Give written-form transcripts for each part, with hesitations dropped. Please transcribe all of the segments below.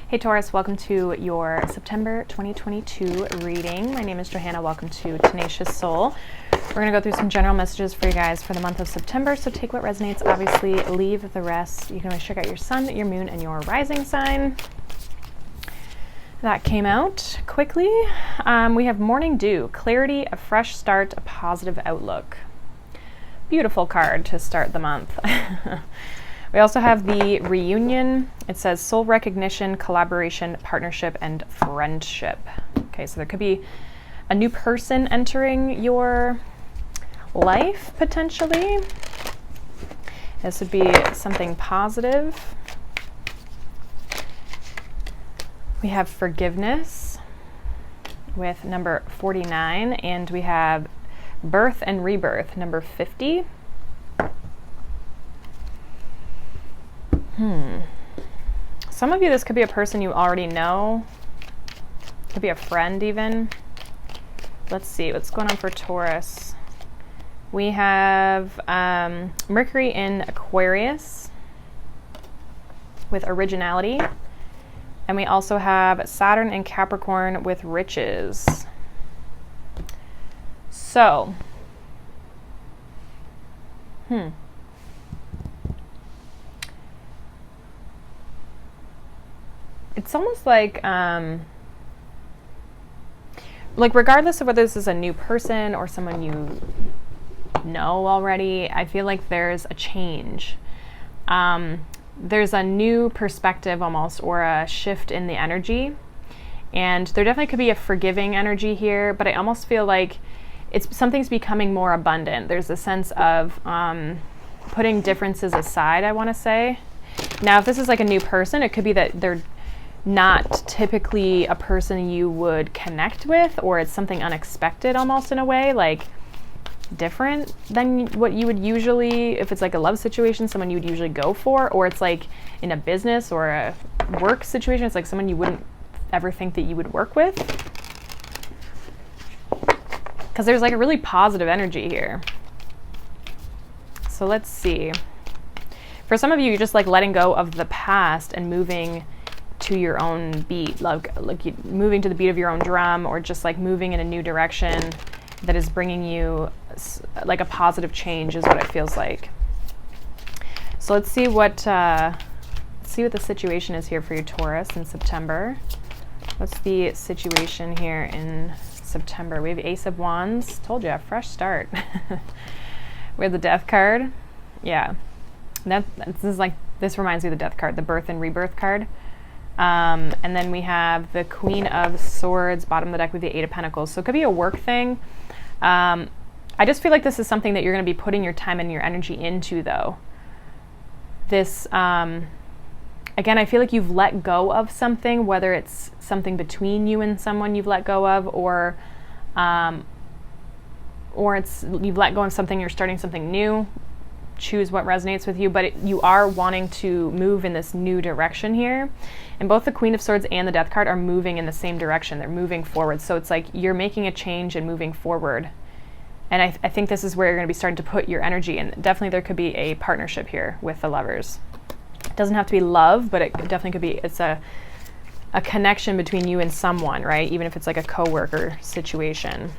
Hey Taurus, welcome to your September 2022 reading. My name is Johanna. Welcome to Tenacious Soul. We're going to go through some general messages for you guys for the month of September. So take what resonates, obviously leave the rest. You can always check out your sun, your moon, and your rising sign. That came out quickly. We have Morning Dew, clarity, a fresh start, a positive outlook. Beautiful card to start the month. We also have the Reunion. It says soul recognition, collaboration, partnership, and friendship. Okay, so there could be a new person entering your life, potentially. This would be something positive. We have forgiveness with number 49, and we have birth and rebirth, number 50. Some of you, this could be a person you already know. Could be a friend even. Let's see what's going on for Taurus. We have Mercury in Aquarius with originality. And we also have Saturn in Capricorn with riches. So, it's almost like regardless of whether this is a new person or someone you know already, I feel like there's a change. There's a new perspective almost, or a shift in the energy. And there definitely could be a forgiving energy here, but I almost feel like something's becoming more abundant. There's a sense of putting differences aside, I want to say. Now, if this is like a new person, it could be that they're not typically a person you would connect with, or it's something unexpected almost in a way, like different than what you would usually, if it's like a love situation, someone you would usually go for, or it's like in a business or a work situation, it's like someone you wouldn't ever think that you would work with. Because there's like a really positive energy here. So let's see. For some of you, you're just like letting go of the past and moving to your own beat, like moving to the beat of your own drum, or just like moving in a new direction that is bringing you like a positive change is what it feels like. So let's see what the situation is here for you, Taurus, in September. What's the situation here in September? We have Ace of Wands. Told you, a fresh start. We have the Death card. Yeah, this reminds me of the Death card, the birth and rebirth card. And then we have the Queen of Swords, bottom of the deck with the Eight of Pentacles. So it could be a work thing. I just feel like this is something that you're going to be putting your time and your energy into, though. This, again, I feel like you've let go of something, whether it's something between you and someone you've let go of, or it's you've let go of something, you're starting something new. Choose what resonates with you, but you are wanting to move in this new direction here. And both the Queen of Swords and the Death card are moving in the same direction. They're moving forward. So it's like you're making a change and moving forward. And I think this is where you're going to be starting to put your energy. And definitely there could be a partnership here with the lovers. It doesn't have to be love, but it definitely could be, it's a connection between you and someone, right? Even if it's like a coworker situation.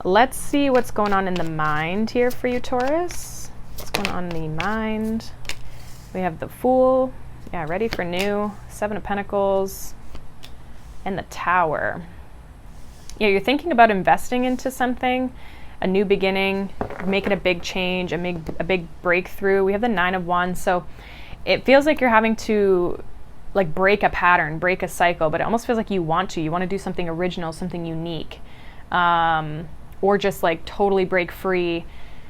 Let's see what's going on in the mind here for you, Taurus. What's going on in the mind? We have the Fool. Yeah, ready for new. Seven of Pentacles. And the Tower. Yeah, you're thinking about investing into something, a new beginning, making a big change, a big breakthrough. We have the Nine of Wands. So it feels like you're having to like break a pattern, break a cycle, but it almost feels like you want to do something original, something unique. Or just like totally break free,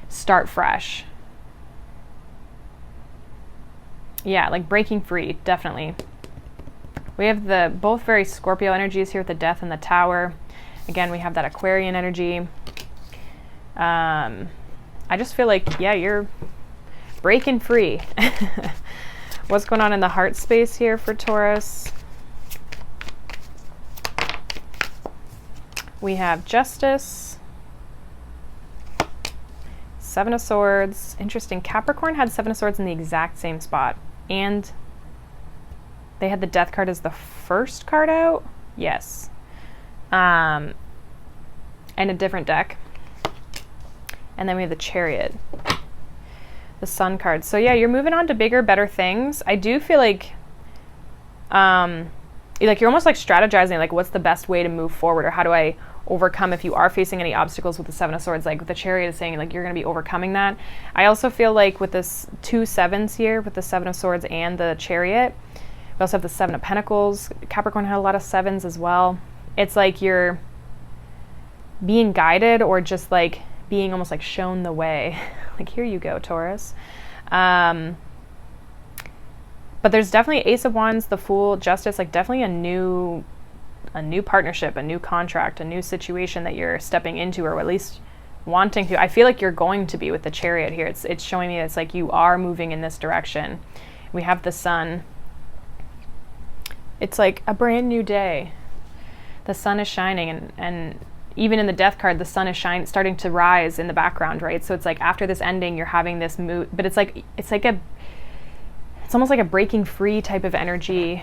start fresh. Yeah, like breaking free, definitely. We have both very Scorpio energies here with the Death and the Tower. Again, we have that Aquarian energy. I just feel like, yeah, you're breaking free. What's going on in the heart space here for Taurus? We have Justice, Seven of Swords. Interesting. Capricorn had Seven of Swords in the exact same spot. And They had the Death card as the first card out. Yes. And a different deck. And then we have the Chariot. The Sun card. So yeah, you're moving on to bigger, better things. I do feel like you're almost like strategizing, like what's the best way to move forward, or how do I overcome if you are facing any obstacles with the Seven of Swords. Like the Chariot is saying like you're going to be overcoming that. I also feel like with this 2 sevens here, with the Seven of Swords and the Chariot, we also have the Seven of Pentacles. Capricorn had a lot of sevens as well. It's like you're being guided, or just like being almost like shown the way. Like, here you go, Taurus. But there's definitely Ace of Wands, the Fool, Justice, like definitely a new partnership, a new contract, a new situation that you're stepping into, or at least wanting to. I feel like you're going to be with the Chariot here. It's showing me it's like you are moving in this direction. We have the Sun. It's like a brand new day. The sun is shining, and even in the Death card, the sun is starting to rise in the background, right? So it's like after this ending, you're having this mood, but it's almost like a breaking free type of energy.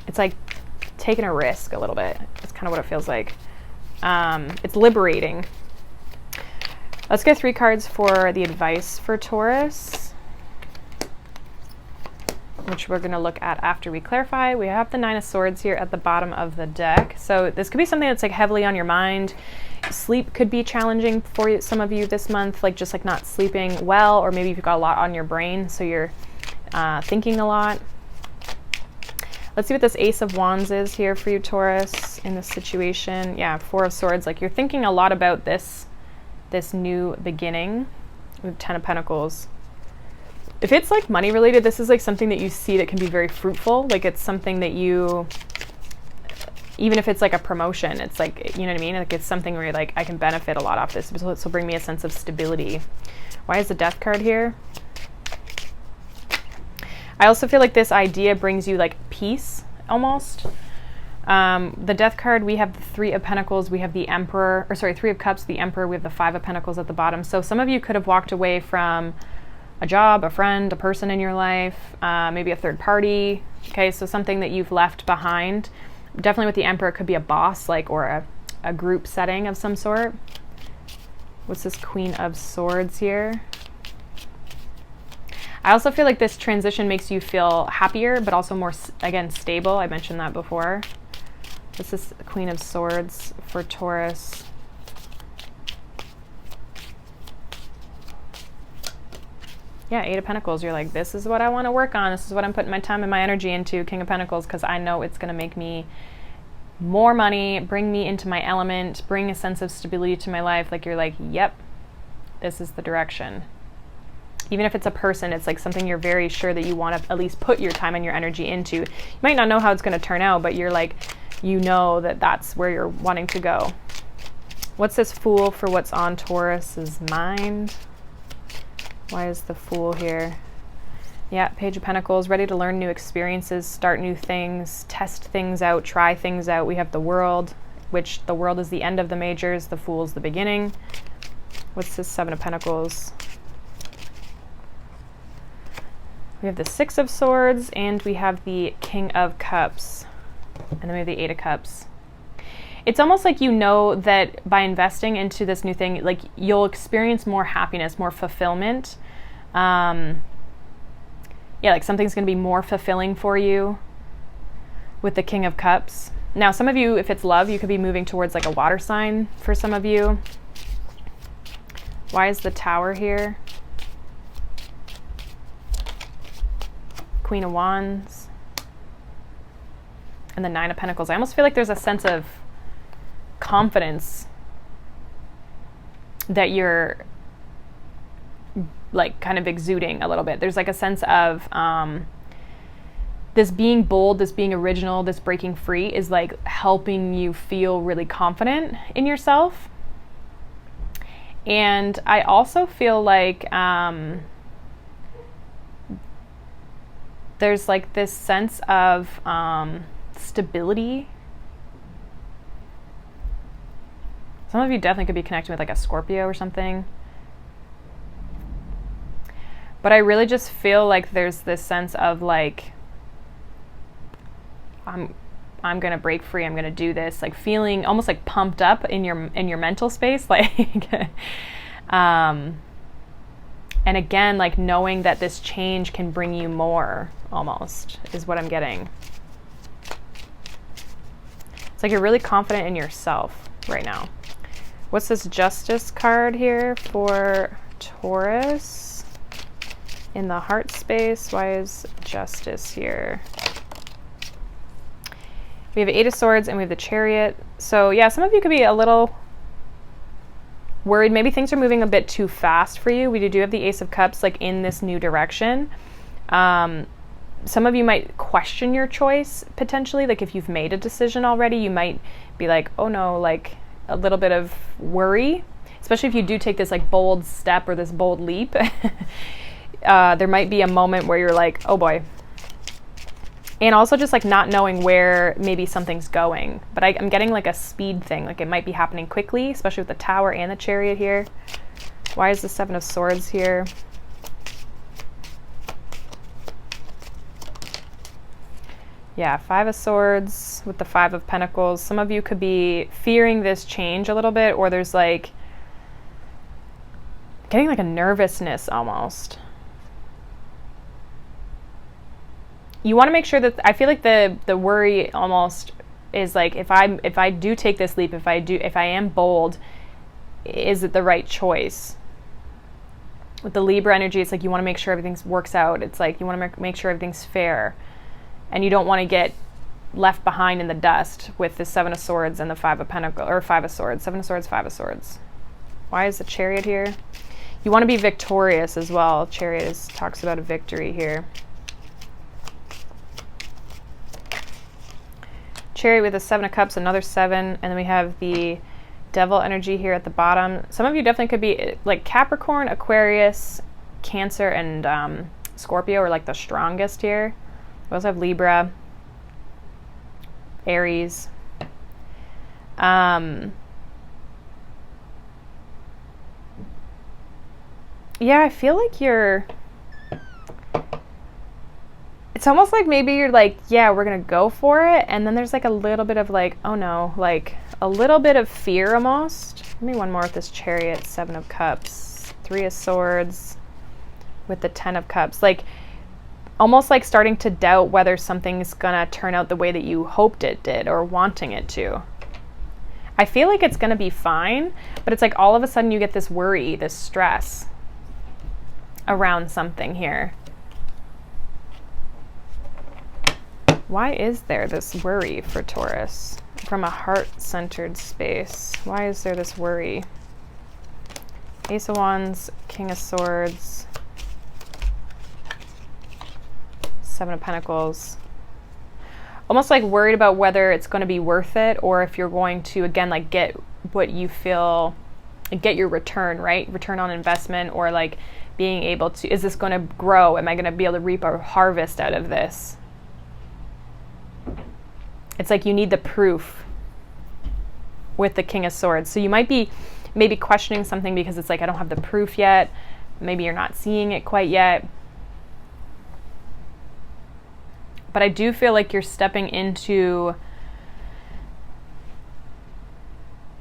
It's like taking a risk a little bit. It's kind of what it feels like. It's liberating. Let's get 3 cards for the advice for Taurus, which we're going to look at after we clarify. We have the Nine of Swords here at the bottom of the deck. So this could be something that's like heavily on your mind. Sleep could be challenging for some of you this month, like just like not sleeping well, or maybe you've got a lot on your brain, so you're thinking a lot. Let's see what this Ace of Wands is here for you, Taurus, in this situation. Yeah, 4 of Swords, like you're thinking a lot about this new beginning. We have 10 of Pentacles. If it's like money related, this is like something that you see that can be very fruitful. Like it's something that you, even if it's like a promotion, it's like, you know what I mean? Like it's something where you're like, I can benefit a lot off this. This will bring me a sense of stability. Why is the Death card here? I also feel like this idea brings you like peace almost. The Death card, we have the 3 of Pentacles, we have the Emperor, or sorry, 3 of Cups, the Emperor, we have the 5 of Pentacles at the bottom. So some of you could have walked away from a job, a friend, a person in your life, maybe a third party. Okay, so something that you've left behind. Definitely with the Emperor, it could be a boss, like, or a group setting of some sort. What's this Queen of Swords here? I also feel like this transition makes you feel happier, but also more, again, stable. I mentioned that before. This is Queen of Swords for Taurus. Yeah, 8 of Pentacles. You're like, this is what I want to work on. This is what I'm putting my time and my energy into, King of Pentacles, because I know it's going to make me more money, bring me into my element, bring a sense of stability to my life. Like you're like, yep, this is the direction. Even if it's a person, it's like something you're very sure that you want to at least put your time and your energy into. You might not know how it's going to turn out, but you're like, you know that that's where you're wanting to go. What's this Fool for what's on Taurus's mind? Why is the Fool here? Yeah, Page of Pentacles, ready to learn new experiences, start new things, test things out, try things out. We have the World, which the World is the end of the majors, the Fool is the beginning. What's this 7 of Pentacles? We have the 6 of Swords, and we have the King of Cups. And then we have the 8 of Cups. It's almost like you know that by investing into this new thing, like you'll experience more happiness, more fulfillment. Yeah, like something's going to be more fulfilling for you with the King of Cups. Now, some of you, if it's love, you could be moving towards like a water sign for some of you. Why is the Tower here? Queen of Wands. And the 9 of Pentacles. I almost feel like there's a sense of confidence that you're like kind of exuding a little bit. There's like a sense of this being bold, this being original, this breaking free is like helping you feel really confident in yourself. And I also feel like there's like this sense of stability. Some of you definitely could be connecting with like a Scorpio or something. But I really just feel like there's this sense of like, I'm gonna break free, I'm gonna do this, like feeling almost like pumped up in your mental space, like and again, like knowing that this change can bring you more, almost, is what I'm getting. It's like you're really confident in yourself right now. What's this Justice card here for Taurus in the heart space? Why is Justice here? We have the Eight of Swords and we have the Chariot. So yeah, some of you could be a little worried. Maybe things are moving a bit too fast for you. We do have the Ace of Cups like in this new direction. Some of you might question your choice potentially. Like if you've made a decision already, you might be like, oh no, like a little bit of worry, especially if you do take this like bold step or this bold leap. There might be a moment where you're like, oh boy. And also just like not knowing where maybe something's going. But I'm getting like a speed thing. Like it might be happening quickly, especially with the Tower and the Chariot here. Why is the Seven of Swords here? Yeah, Five of Swords with the Five of Pentacles. Some of you could be fearing this change a little bit, or there's like getting like a nervousness almost. You want to make sure that, I feel like the worry almost is like, if I do take this leap, if I am bold, is it the right choice? With the Libra energy, it's like you want to make sure everything works out. It's like you want to make sure everything's fair, and you don't want to get left behind in the dust with the Seven of Swords and the Five of Pentacles, or Five of Swords. Seven of Swords, Five of Swords. Why is the Chariot here? You want to be victorious as well. Chariot talks about a victory here. Chariot with the Seven of Cups, another seven, and then we have the Devil energy here at the bottom. Some of you definitely could be like Capricorn, Aquarius, Cancer, and Scorpio are like the strongest here. We also have Libra, Aries. Yeah, I feel like it's almost like maybe you're like, yeah, we're gonna go for it, and then there's like a little bit of like, oh no, like a little bit of fear almost. Give me one more with this Chariot, Seven of Cups, Three of Swords with the Ten of Cups. Like almost like starting to doubt whether something's gonna turn out the way that you hoped it did or wanting it to. I feel like it's gonna be fine, but it's like all of a sudden you get this worry, this stress around something here. Why is there this worry for Taurus from a heart-centered space? Why is there this worry? Ace of Wands, King of Swords, Seven of Pentacles. Almost like worried about whether it's going to be worth it, or if you're going to, again, like get what you feel, get your return, right? Return on investment, or like being able to, is this going to grow? Am I going to be able to reap a harvest out of this? It's like you need the proof with the King of Swords. So you might be maybe questioning something because it's like, I don't have the proof yet. Maybe you're not seeing it quite yet. But I do feel like you're stepping into,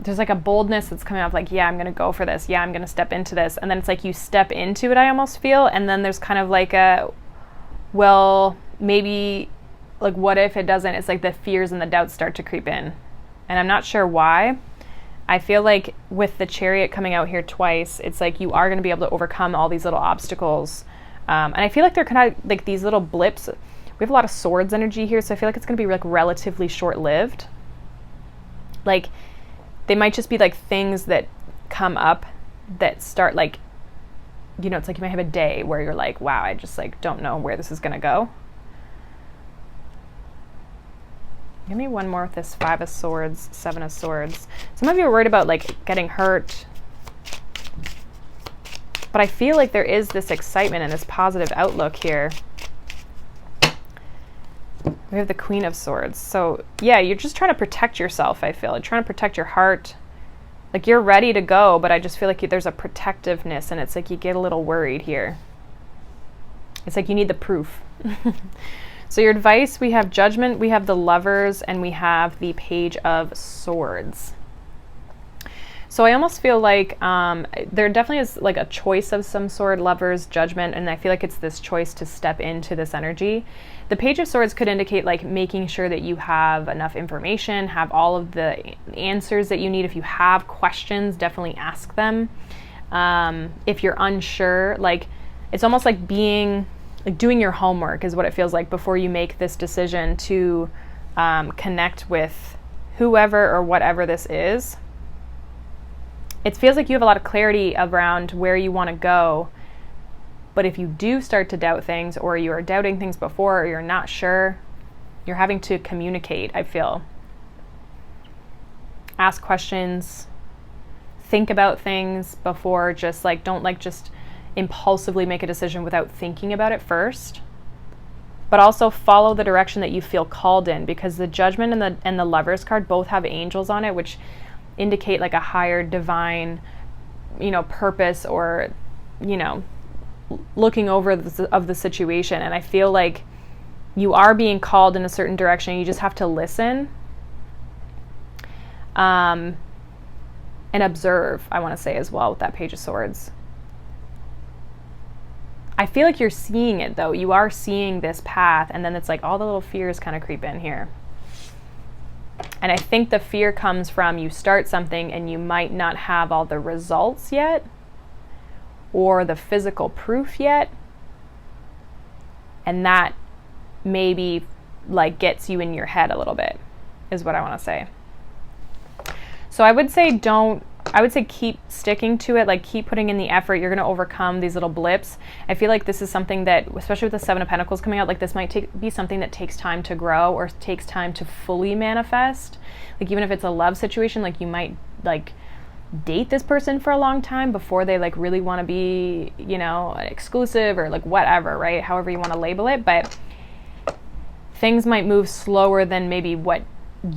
there's like a boldness that's coming up, like, yeah, I'm going to go for this. Yeah, I'm going to step into this. And then it's like you step into it, I almost feel. And then there's kind of like a, well, maybe, like, what if it doesn't? It's like the fears and the doubts start to creep in. And I'm not sure why. I feel like with the Chariot coming out here twice, it's like you are going to be able to overcome all these little obstacles. And I feel like they're kind of like these little blips. We have a lot of Swords energy here, so I feel like it's going to be like relatively short-lived. Like, they might just be like things that come up that start like, you know, it's like you might have a day where you're like, wow, I just like don't know where this is going to go. Give me one more with this Five of Swords, Seven of Swords. Some of you are worried about like getting hurt. But I feel like there is this excitement and this positive outlook here. We have the Queen of Swords. So yeah, you're just trying to protect yourself, I feel. You're trying to protect your heart. Like you're ready to go, but I just feel like there's a protectiveness and it's like you get a little worried here. It's like you need the proof. So your advice, we have Judgment, we have the Lovers, and we have the Page of Swords. So I almost feel like there definitely is like a choice of some sort, Lovers, Judgment, and I feel like it's this choice to step into this energy. The Page of Swords could indicate like making sure that you have enough information, have all of the answers that you need. If you have questions, definitely ask them. If you're unsure, like it's almost like being like doing your homework is what it feels like before you make this decision to connect with whoever or whatever this is. It feels like you have a lot of clarity around where you want to go, but if you do start to doubt things, or you are doubting things before, or you're not sure, you're having to communicate, I feel. Ask questions, think about things before, just like, don't like just impulsively make a decision without thinking about it first. But also follow the direction that you feel called in, because the Judgment and the Lovers card both have angels on it, which indicate like a higher divine, purpose, or, looking over of the situation. And I feel like you are being called in a certain direction. You just have to listen and observe, I want to say as well, with that Page of Swords. I feel like you're seeing it though. You are seeing this path, and then it's like all the little fears kind of creep in here. And I think the fear comes from you start something and you might not have all the results yet, or the physical proof yet. And that maybe like gets you in your head a little bit, is what I want to say. So I would say keep sticking to it, like keep putting in the effort. You're going to overcome these little blips. I feel like this is something that, especially with the Seven of Pentacles coming out, like this might be something that takes time to grow, or takes time to fully manifest. Like even if it's a love situation, like you might like date this person for a long time before they like really want to be, exclusive, or like whatever, right? However you want to label it. But things might move slower than maybe what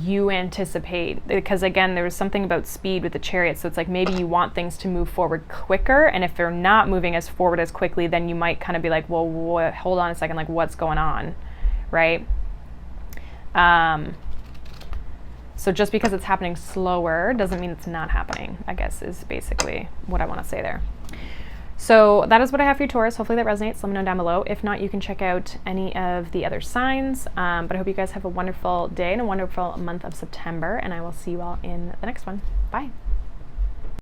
you anticipate, because again, there was something about speed with the Chariot. So it's like maybe you want things to move forward quicker, and if they're not moving as forward as quickly, then you might kind of be like, well, hold on a second, like what's going on, right? So just because it's happening slower doesn't mean it's not happening, I guess, is basically what I want to say there. So that is what I have for you, Taurus. Hopefully that resonates. Let me know down below. If not, you can check out any of the other signs. But I hope you guys have a wonderful day and a wonderful month of September, and I will see you all in the next one. Bye.